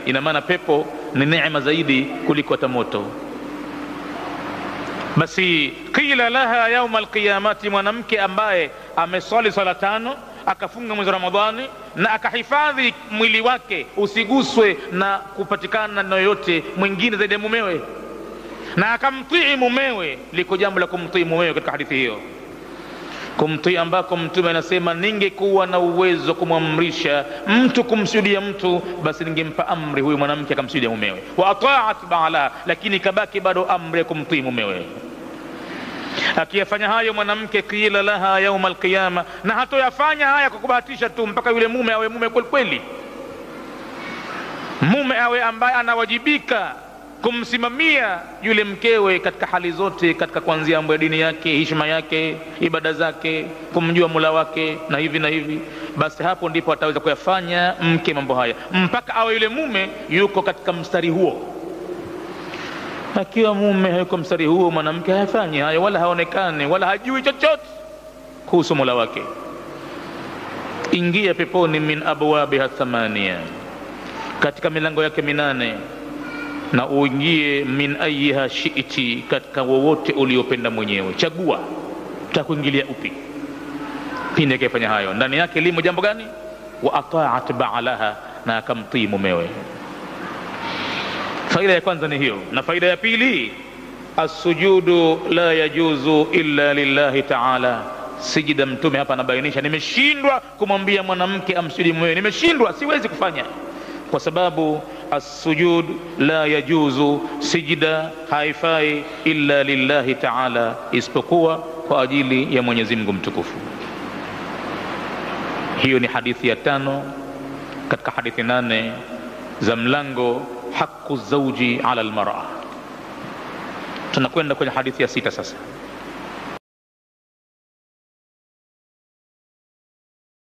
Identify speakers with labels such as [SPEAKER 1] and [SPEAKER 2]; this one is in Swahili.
[SPEAKER 1] Ina maana pepo ni neema zaidi kuliko hata moto. Basi qila laha yauma alqiyamati, mwanamke ambaye ameswali sala 5 akafunga mwezi Ramadhani na akahifadhi mwili wake usiguswe na kupatikana na yoyote mwingine zaidi ya mumewe, na akamtii mumewe. Liko jambo la kumtii mumewe katika hadithi hiyo, kumtii ambako Mtume anasema ningekuwa na uwezo kumwamrisha mtu kumsujudia mtu, basi ningempa amri huyu mwanamke akamsujudia mumewe. Wa ata'at ba'ala, lakini kabaki bado amri ya kumtii mumewe. Akiyafanya hayo mwanamke, qila laha yauma alqiyama, na hatoyafanya haya kwa kubahatisha tu, mpaka yule mume awe mume kweli kweli, mume awe ambaye anawajibika kumsimamia yule mkewe katika hali zote, katika kuanzia mambo ya dini yake, heshima yake, ibada zake, kumjua Mola wake na hivi na hivi. Basi hapo ndipo ataweza kuyafanya mke mambo haya, mpaka awe yule mume yuko katika mstari huo. Akiwa mume hayuko mstari huo, mwanamke hayafanyi hayo, wala haonekane, wala hajui chochote kuhusu Mola wake. Ingia peponi min abwabiha 8, katika milango yake 8, na uingie min ayyiha shi'ti, katika wowote uliopenda mwenyewe. Chagua utakuingilia upi. Pindi akifanya hayo, ndani yake limo jambo gani? Wa ata'at ba'alaha, na akamtii mumewe. Faida ya kwanza ni hiyo. Na faida ya pili, as-sujudu la yajuzu illa lillahi ta'ala. Sijida, Mtume hapa anabainisha, nimeshindwa kumwambia mwanamke amsujudi mumewe, nimeshindwa, siwezi kufanya, kwa sababu as-sujud la yajuzu, sijida haifai illa lillahi ta'ala, isipokuwa kwa ajili ya Mwenyezi Mungu mtukufu. Hiyo ni hadithi ya 5 katika hadithi 8 za mlango haqqu zawji ala almar'a. Tunakwenda kwenye hadithi ya 6 sasa.